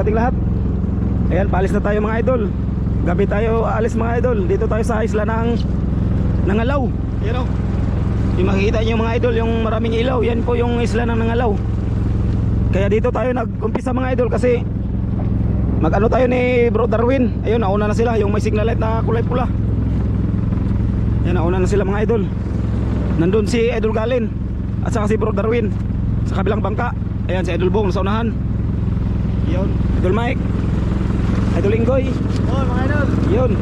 sa ating lahat. Ayan, paalis na tayo mga idol. Gabi tayo aalis mga idol. Dito tayo sa isla ng Nangalaw. Ayan o, yung makikita nyo mga idol, yung maraming ilaw, yan po yung isla ng Nangalaw. Kaya dito tayo nag-umpisa mga idol kasi mag-ano tayo ni Bro Darwin. Ayun, nauna na sila, yung may signal light na kulay pula. Ayan, nauna na sila mga idol. Nandun si Idol Galen at saka si Bro Darwin sa kabilang bangka. Ayan, si Idol Bong sa unahan. Yun, Idol Mike, Idol Inggoy. Oh, mga idol. Yun.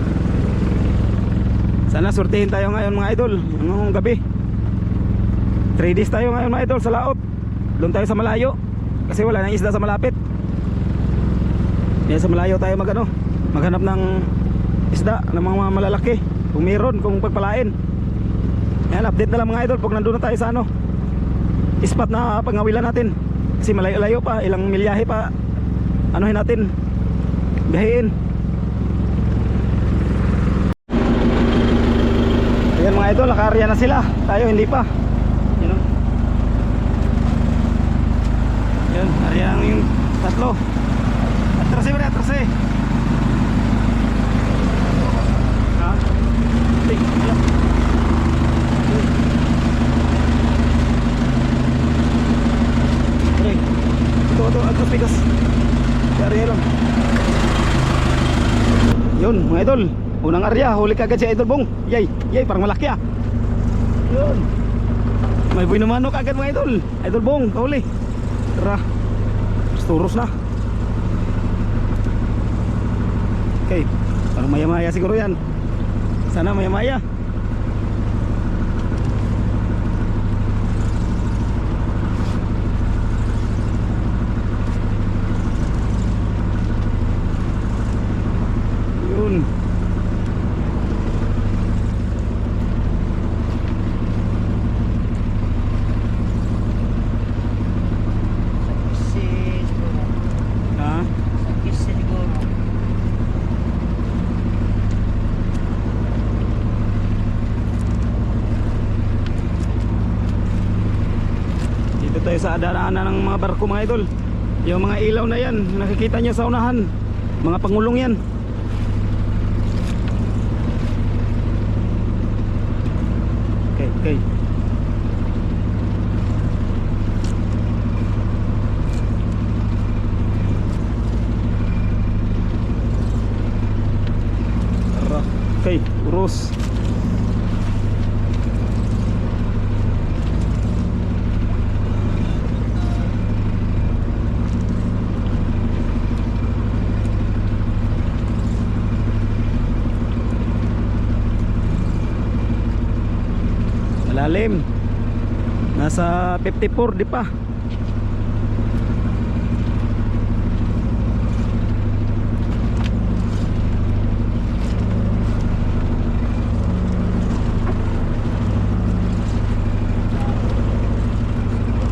Sana surtihin tayo ngayon mga idol, ngayong gabi. 3 days tayo ngayon mga idol sa laot. Doon tayo sa malayo kasi wala nang isda sa malapit. Yan, sa malayo tayo maghanap ng isda ng mga malalaki. Kung meron, kung pagpalain. Yan, update na lang mga idol pag nandun na tayo sa spot na pangawilan natin. Kasi malayo-layo pa, ilang milyahe pa anuhin natin, biyahin. Ayan mga idol, naka-area na sila. Tayo hindi pa. Yan o. Yan, area yung tatlo. Atrase ba rin, atrase. Ha? Tik, yan. Okay. Ito, atras pikas. Area lang. Yun mga idol, unang area, huli kagad si Idol Bong. Yay, parang malaki ah. Yun, may buhay naman kagad mga idol. Idol Bong, kahuli. Tara, turos na. Okay, parang maya-maya siguro yan. Sana maya-maya. Yun. Ha? Dito tayo sa daanan ng mga barko mga idol. Yung mga ilaw na yan, nakikita nyo sa unahan, mga pangulong yan. Okay. Tara. Okay, urus. Malalim. Nasa 54 di pa.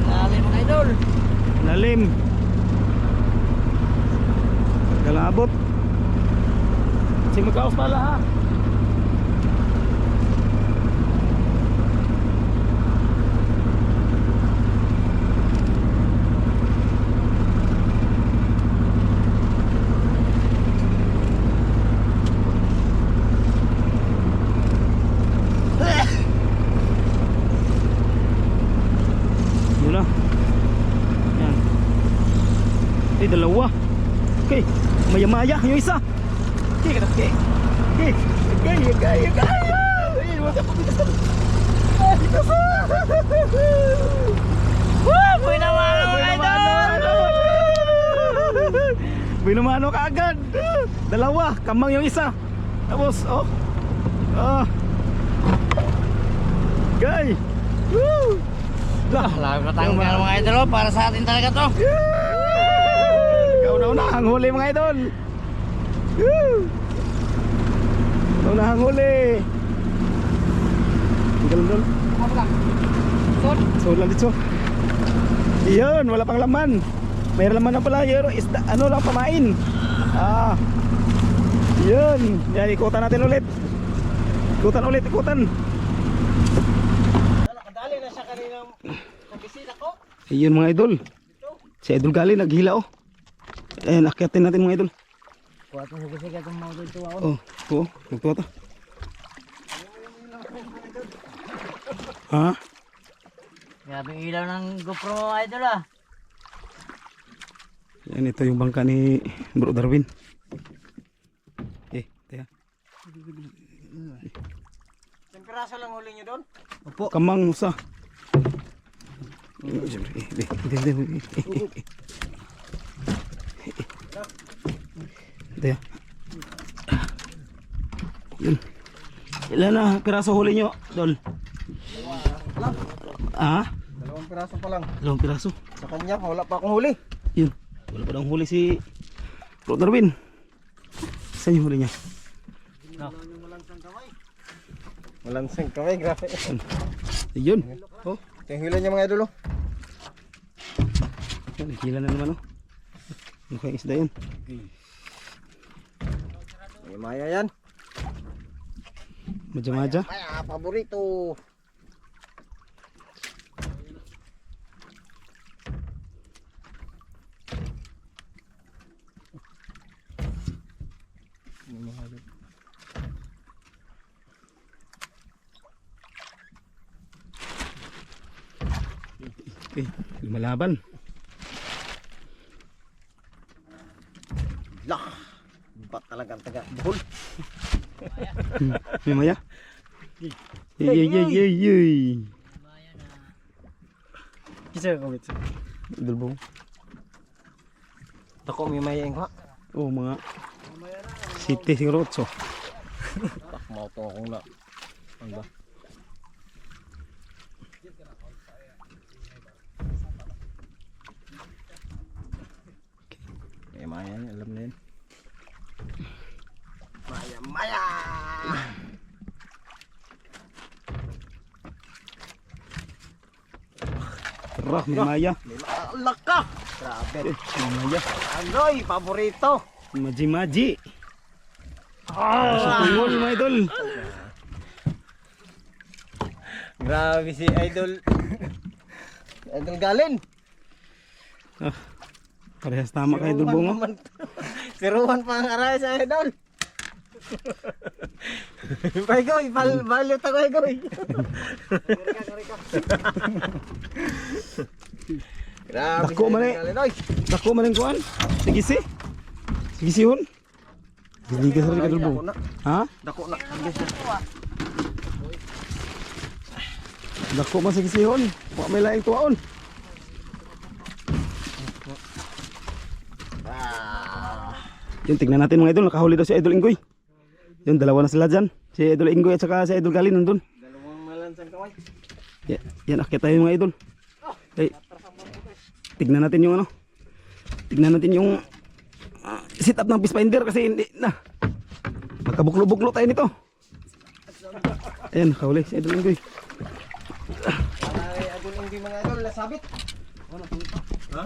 Lalim mga idol. Lalim. Galabot. Sige, magkaos pala ha. Dalawa. Okay, maya-maya yung isa. Okay. Buhay naman mga idol. Binumano ka agad. Dalawa, kamang yung isa. Tapos, Gay. Woo! Lalim na tayong mga idol, para sa atin talaga to. Una ang huli mga idol. Una ang huli. Tinggal. Apa lang? Sod lang dito. Iyon, wala pang laman. May laman na pala, yun, isda, ano lang pamain. Yun. Yan, ikutan natin ulit. Ikutan. Nakadali na siya kaninang sa bisita ko. Ayun mga idol. Si Idol Gali naghila oh. Ayan, akyatin natin mga idol. Kuha itong sige-sige itong mga dito ako. Oh, oo, magtuwa to. Ha? Grabe yung ilaw ng GoPro mo, idol ah. Yan, ito yung bangka ni Bro Darwin. Teka. Isang piraso lang huli nyo doon? Opo. Kamang musa. Teka. Yun. Ilan na piraso huli nyo, Dol? Ah? 2 piraso pa lang. 2 piraso. Sa kanya, wala pa akong huli. Yun. Wala pa daw huli si Bro Darwin. Saan yung huli niya? Malansang kamay, grabe. Ayun. Oh. Ito yung huli niya mga idol. Yan, nakila na naman oh. Mukhang isda yun. May maya yan. Madya-madya. Maya, paborito. Okay, lumalaban. Lah. Ba talagang taga buhol. May maya. Yay. Kisa ko gitsa. Dulbong. Tako may maya yung ha. Oh, mga City siguro 8. Tak mau to akong na. Ano ba? May maya yan, alam na yun. Maya! Tara, may maya. Laka! Grabe. May maya. Anoy, paborito! Maji-maji. Sa tungol mga idol. Grabe si Idol. Idol Galen. Parehas tama kay Idol Bungo. Siruan pa ang aray sa Idol. Paigoy, balyo ta ko Paigoy. Grabe Dako man eh. Galen oy. Dako man ang kuan. Sigisi. Sigisihon. Diligas rin Idol Bungo. Ha? Dako na. Dako man sigisihon. Wa may laing tuwaon. Yun, tignan natin mga idol. Nakahuli daw si Idol Inggoy. Yun, dalawa na sila dyan. Si Idol Inggoy at saka si Idol Galin nandun. Dalawang malansang kamay. Yan, akit tayo mga idol. Okay. Tignan natin yung ano. Tignan natin yung sit up ng fish finder kasi hindi na. Magkabuklo-buklo tayo nito. Ayan, nakahuli si Idol Inggoy. Ay, Idol hindi mga idol nasabit. Ha?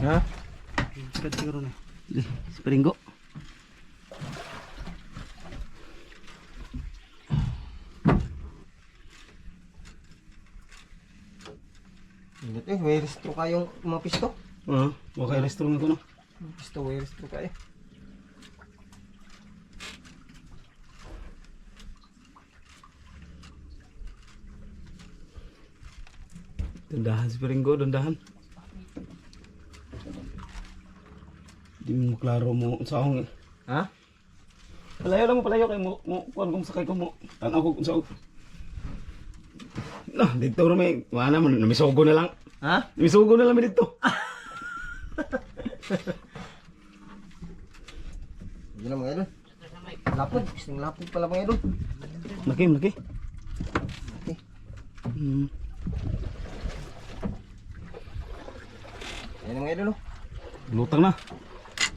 Ha? Siguro na. Springo. Ingat eh, may restro kayong mga pisto. Okay, restaurant ko no. Pisto, may restro kayo. Dandahan si Pringgo, dandahan. Di mo klaro mo sa akong. Ha? Palayo lang mo, palayo kay mo kuan kung sakay ko mo. Tanaw ko kung sa. No, dito ro may wala man namisugo na lang. Ha? Namisugo na lang mi dito. Hindi na mga idol. Lapog, isang lapog pala mga idol. Laki. Okay. Yan ang mga idol. Lutang na.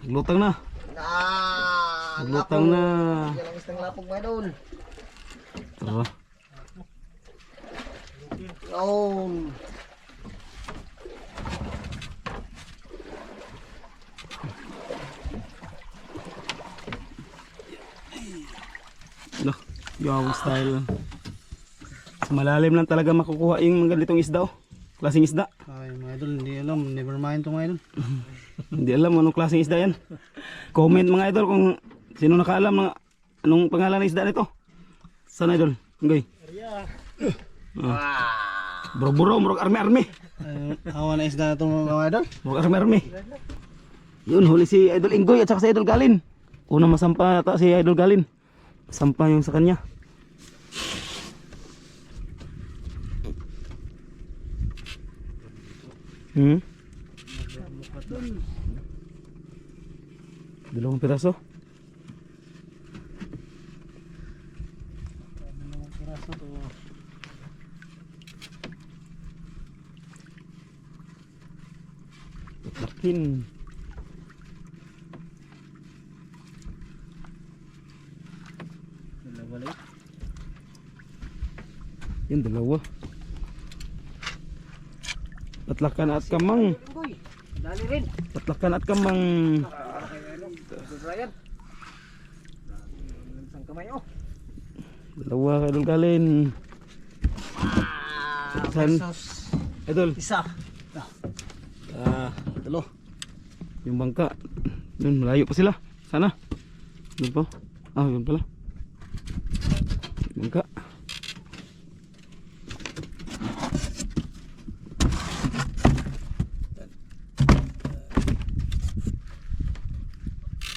Lutang na. Lutang na. Yan ang isang lapog mga idol. Tara. Yun. No, yung style. Sa malalim lang talaga makukuha yung ganitong isda oh. Klaseng isda. Ay mga idol, hindi alam. Never mind to mga idol. Hindi alam anong klaseng isda yan. Comment mga idol kung sino nakaalam ng anong pangalan ng isda nito. Sana idol? Ngoy. Buro-buro, murag army-army. Hawa na isda na ito mga idol. Murag army-army. Yun, huli si Idol Inggoy at saka si Idol Galin. Una masampa ata si Idol Galin. Sampa yung sa kanya. Dalawang piraso. Lakin. Yan dalawa. Patlakan at kamang. Dali rin. Patlakan at kamang. Brian. Isang kamay oh. Dalawa ka Idol Galin. San? Idol. Isa. Dalo. Yung bangka. Doon malayo pa sila. Sana. Doon pa. Yun pala. Bangka.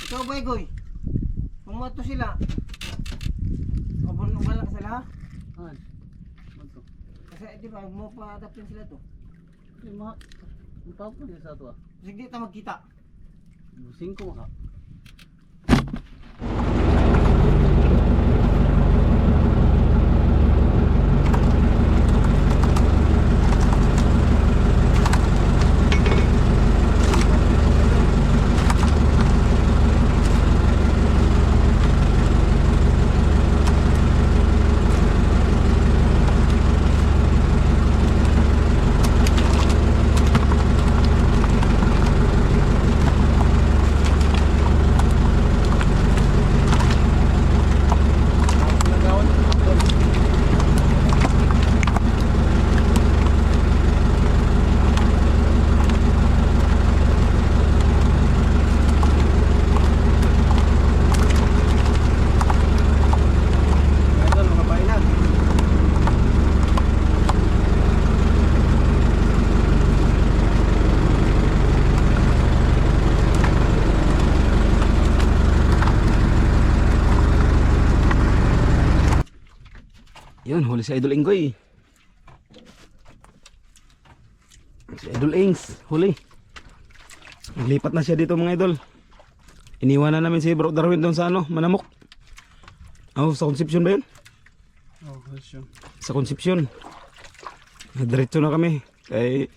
Ikaw ba Goy? Pumato sila. Wala ka sila ha? Kasi di ba mo pa-adaptin sila to? Di ma. Ang tawag ko niya sa ito ah. Sige ta magkita. Busing ko maka. Yun, huli si Idol Inggoy. Si Idol Ings, huli. Naglipat na siya dito mga idol. Iniwanan namin si Bro Darwin doon sa Manamok. Sa Concepcion ba yun? Concepcion. Sa Concepcion. Diretso na kami. Kay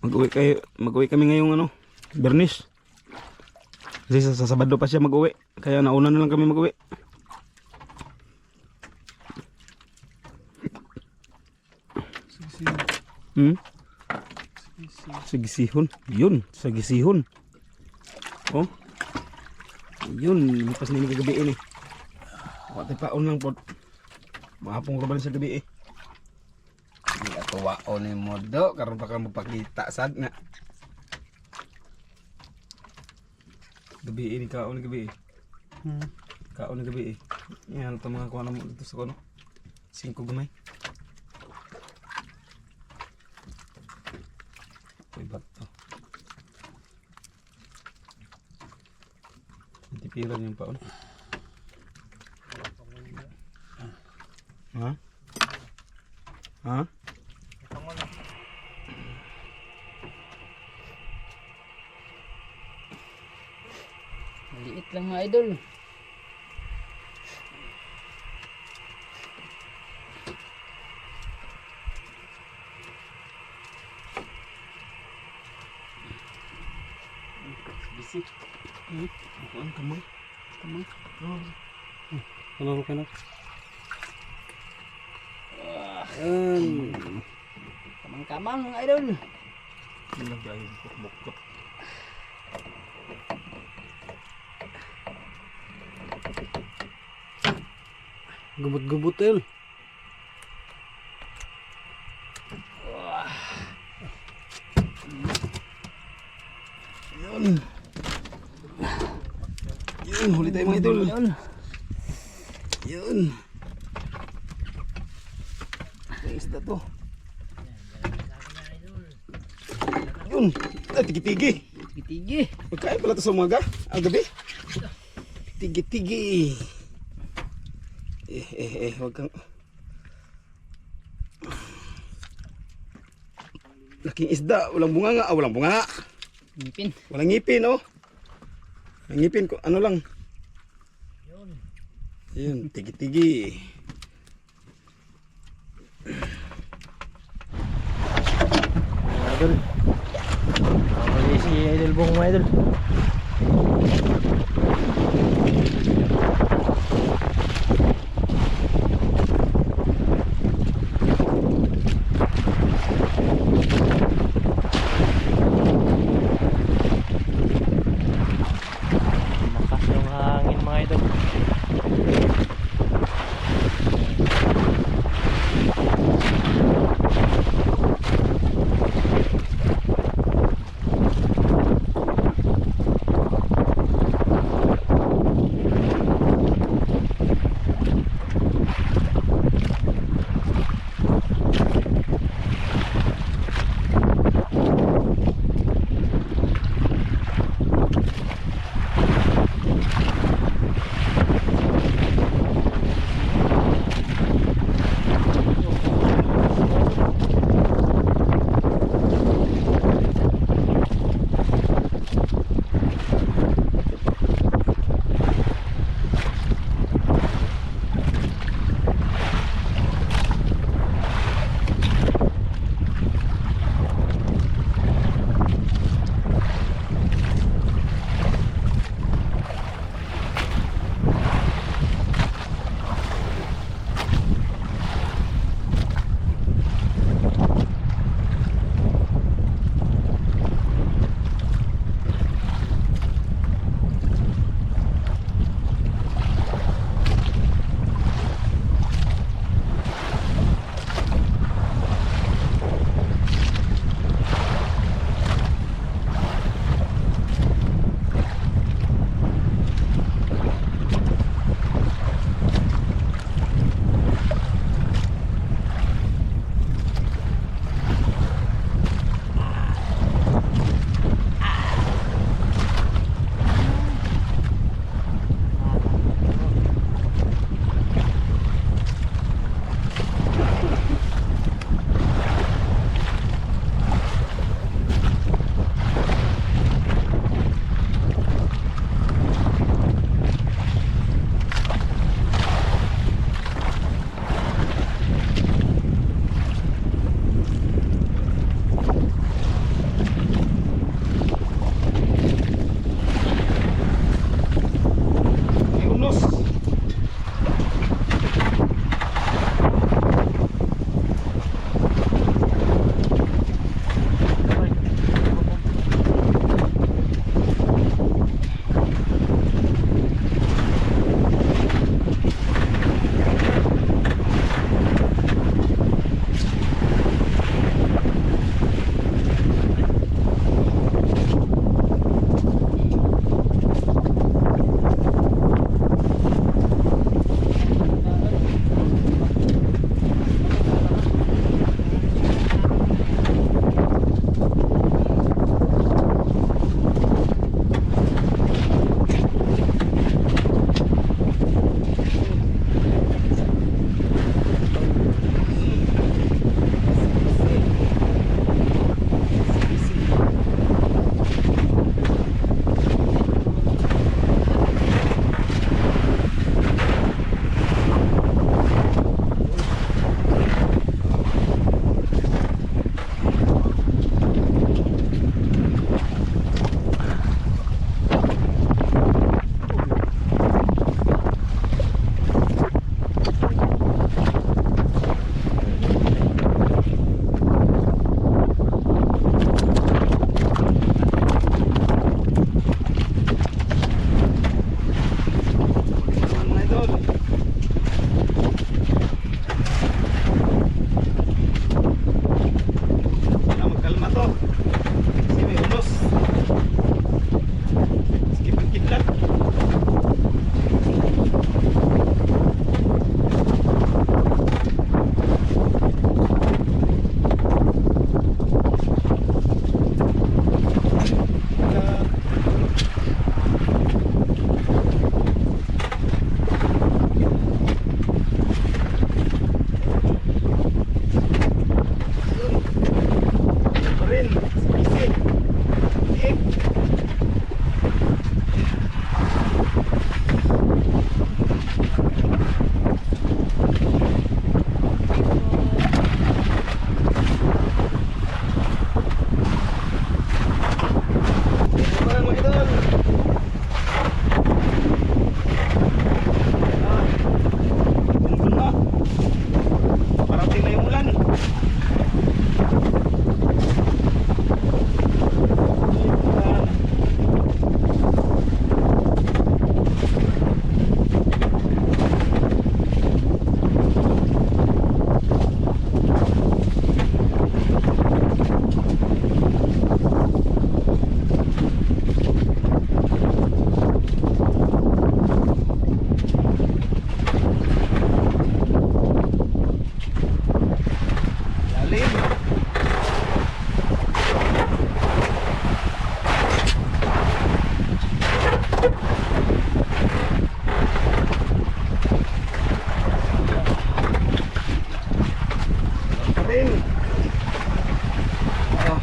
mag-uwi kami ngayong Bernis. Kasi sa Sabado pa siya mag-uwi. Kaya nauna na lang kami mag-uwi. Sagisihon. Yun, sagisihon. Oh. Yun, lipas na yung gabi ini. Wati paon lang po. Mahapong ruban sa gabi eh. Hindi ka tuwaon ni Modo. Karoon pa ka magpakita sad na. Gabi ini, kaon ni gabi eh. Kaon ni gabi eh. Yan, ito mga kuha na mo dito sa kono. 5 gamay. Bato. Tipiran yung paon. Ha? Ha? Maliit lang mga idol. Bisi. Kuan kamay. Kamang. Ano ka na? Kamang-kamang mga idol. Nilagay yung bukot. Gubot-gubot el. Yun, huli tayo mga idol. Yun. Ang isda to. Yun. Tigi-tigi. Tigi. Magkain pala to sa umaga. Gabi. Tigi-tigi. Huwag kang... Laking isda. Walang bunga nga. Walang bunga nga. Ngipin. Walang ngipin, oh. Ang ngipin ko, ano lang. Yun, tigi-tigi. Idol. Mali si Idol Bong mga idol. Makas yung hangin mga idol. Lalim. Lalim. Oh.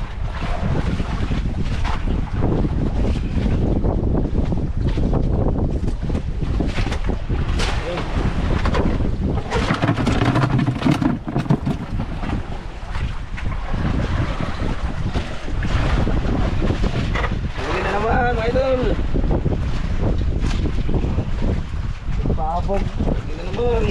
Huli na naman, mga idol. Pabog. Huli na naman.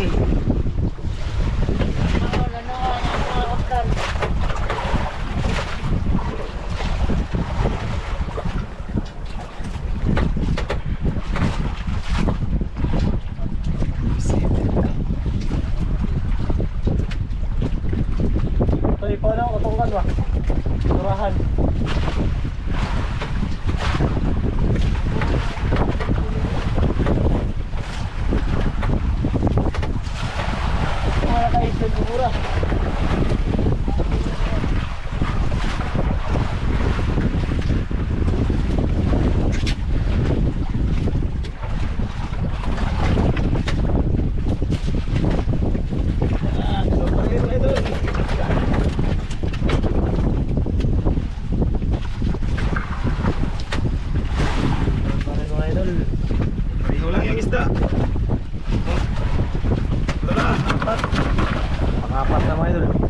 Ito ikaw na, utungkan ba? Turahan. Mga kaisip mura. Mga idol. Mga mga idol. Ikaw lang yung isda. Oh. Ito na. Pangapat na mga idol.